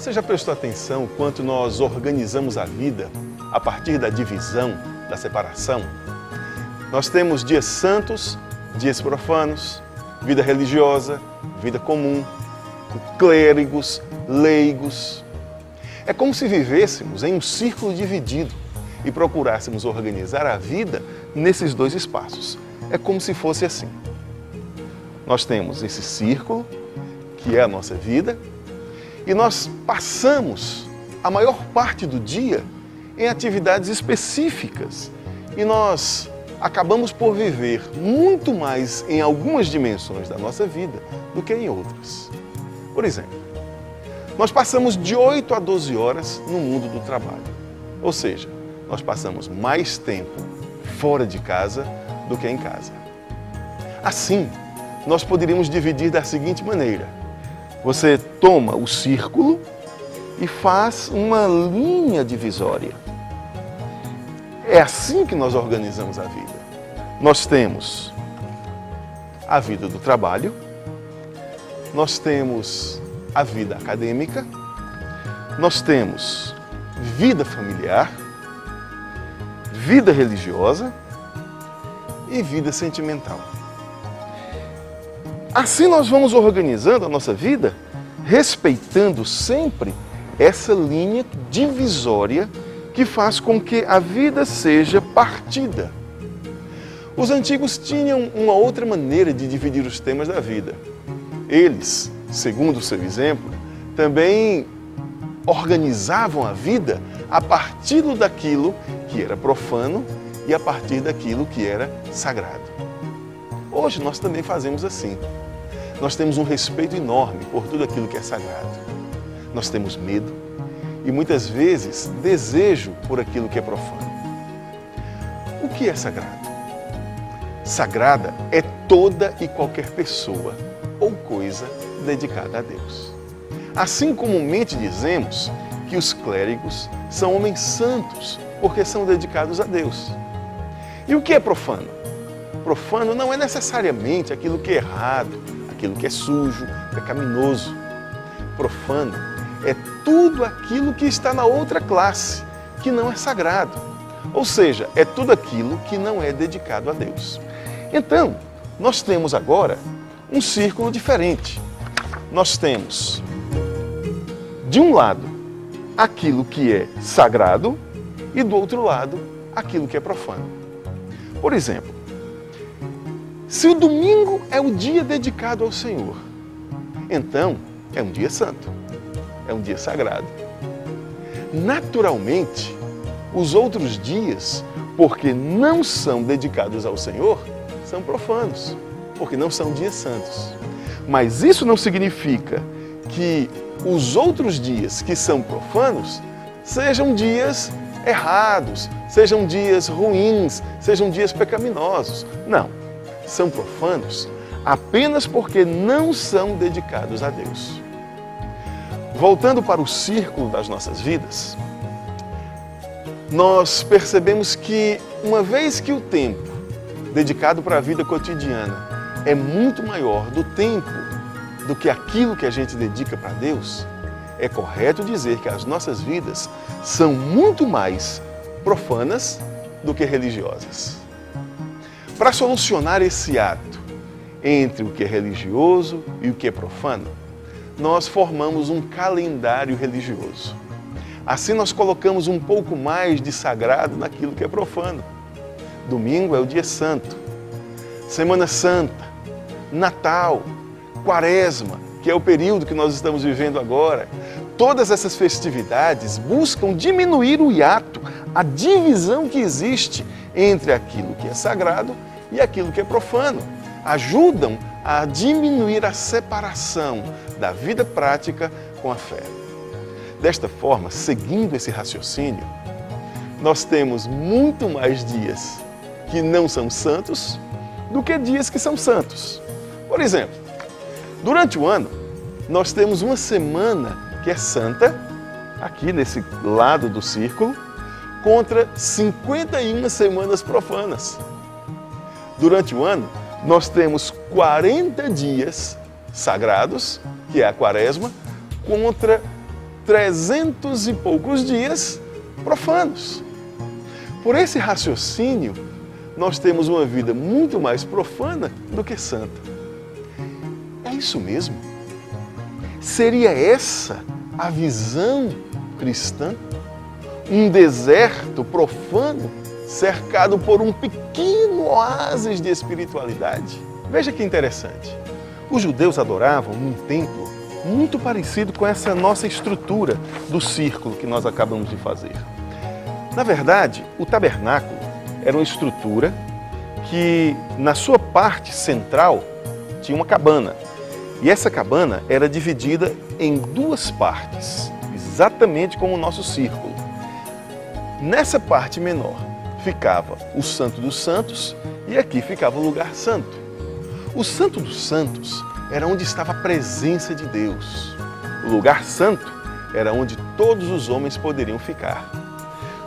Você já prestou atenção quanto nós organizamos a vida a partir da divisão, da separação? Nós temos dias santos, dias profanos, vida religiosa, vida comum, clérigos, leigos. É como se vivêssemos em um círculo dividido e procurássemos organizar a vida nesses dois espaços. É como se fosse assim. Nós temos esse círculo, que é a nossa vida, e nós passamos a maior parte do dia em atividades específicas e nós acabamos por viver muito mais em algumas dimensões da nossa vida do que em outras. Por exemplo, nós passamos de 8 a 12 horas no mundo do trabalho, ou seja, nós passamos mais tempo fora de casa do que em casa. Assim, nós poderíamos dividir da seguinte maneira. Você toma o círculo e faz uma linha divisória. É assim que nós organizamos a vida. Nós temos a vida do trabalho, nós temos a vida acadêmica, nós temos vida familiar, vida religiosa e vida sentimental. Assim nós vamos organizando a nossa vida, respeitando sempre essa linha divisória que faz com que a vida seja partida. Os antigos tinham uma outra maneira de dividir os temas da vida. Eles, segundo o seu exemplo, também organizavam a vida a partir daquilo que era profano e a partir daquilo que era sagrado. Hoje nós também fazemos assim. Nós temos um respeito enorme por tudo aquilo que é sagrado. Nós temos medo e muitas vezes desejo por aquilo que é profano. O que é sagrado? Sagrada é toda e qualquer pessoa ou coisa dedicada a Deus. Assim comumente dizemos que os clérigos são homens santos porque são dedicados a Deus. E o que é profano? Profano não é necessariamente aquilo que é errado, aquilo que é sujo, pecaminoso. Profano é tudo aquilo que está na outra classe, que não é sagrado. Ou seja, é tudo aquilo que não é dedicado a Deus. Então, nós temos agora um círculo diferente. Nós temos, de um lado, aquilo que é sagrado e do outro lado, aquilo que é profano. Por exemplo, se o domingo é o dia dedicado ao Senhor, então é um dia santo, é um dia sagrado. Naturalmente, os outros dias, porque não são dedicados ao Senhor, são profanos, porque não são dias santos. Mas isso não significa que os outros dias que são profanos sejam dias errados, sejam dias ruins, sejam dias pecaminosos. Não. São profanos apenas porque não são dedicados a Deus. Voltando para o círculo das nossas vidas, nós percebemos que uma vez que o tempo dedicado para a vida cotidiana é muito maior do que aquilo que a gente dedica para Deus, é correto dizer que as nossas vidas são muito mais profanas do que religiosas. Para solucionar esse ato entre o que é religioso e o que é profano, nós formamos um calendário religioso. Assim nós colocamos um pouco mais de sagrado naquilo que é profano. Domingo é o dia santo, Semana Santa, Natal, Quaresma, que é o período que nós estamos vivendo agora. Todas essas festividades buscam diminuir o hiato, a divisão que existe entre aquilo que é sagrado e aquilo que é profano. Ajudam a diminuir a separação da vida prática com a fé. Desta forma, seguindo esse raciocínio, nós temos muito mais dias que não são santos do que dias que são santos. Por exemplo, durante o ano, nós temos uma semana que é santa, aqui nesse lado do círculo, contra 51 semanas profanas. Durante o ano, nós temos 40 dias sagrados, que é a quaresma, contra 300 e poucos dias profanos. Por esse raciocínio, nós temos uma vida muito mais profana do que santa. É isso mesmo? Seria essa a visão cristã? Um deserto profano cercado por um pequeno oásis de espiritualidade? Veja que interessante. Os judeus adoravam num templo muito parecido com essa nossa estrutura do círculo que nós acabamos de fazer. Na verdade, o tabernáculo era uma estrutura que, na sua parte central, tinha uma cabana. E essa cabana era dividida em duas partes, exatamente como o nosso círculo. Nessa parte menor ficava o Santo dos Santos e aqui ficava o lugar santo. O Santo dos Santos era onde estava a presença de Deus. O lugar santo era onde todos os homens poderiam ficar.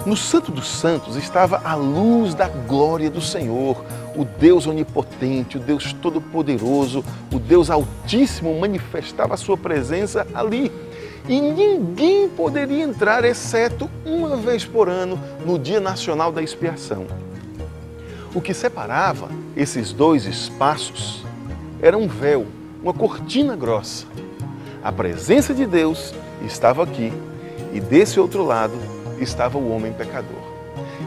No Santo dos Santos estava a luz da glória do Senhor, o Deus onipotente, o Deus todo-poderoso, o Deus altíssimo manifestava a sua presença ali. E ninguém poderia entrar, exceto uma vez por ano, no Dia Nacional da Expiação. O que separava esses dois espaços era um véu, uma cortina grossa. A presença de Deus estava aqui e desse outro lado estava o homem pecador.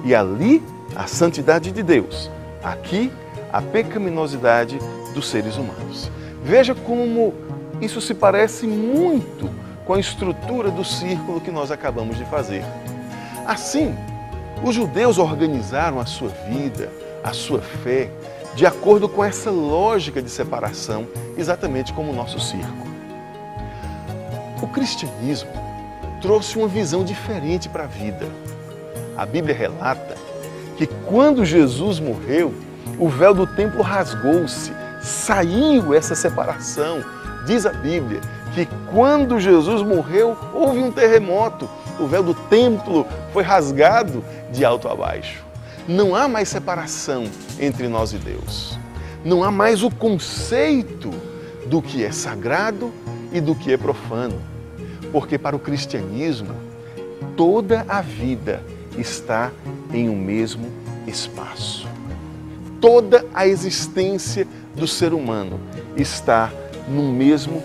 E ali a santidade de Deus, aqui a pecaminosidade dos seres humanos. Veja como isso se parece muito com a estrutura do círculo que nós acabamos de fazer. Assim, os judeus organizaram a sua vida, a sua fé, de acordo com essa lógica de separação, exatamente como o nosso círculo. O cristianismo trouxe uma visão diferente para a vida. A Bíblia relata que quando Jesus morreu, o véu do templo rasgou-se, saiu essa separação. Diz a Bíblia que quando Jesus morreu, houve um terremoto, o véu do templo foi rasgado de alto a baixo. Não há mais separação entre nós e Deus. Não há mais o conceito do que é sagrado e do que é profano. Porque para o cristianismo, toda a vida está em um mesmo espaço. Toda a existência do ser humano está no mesmo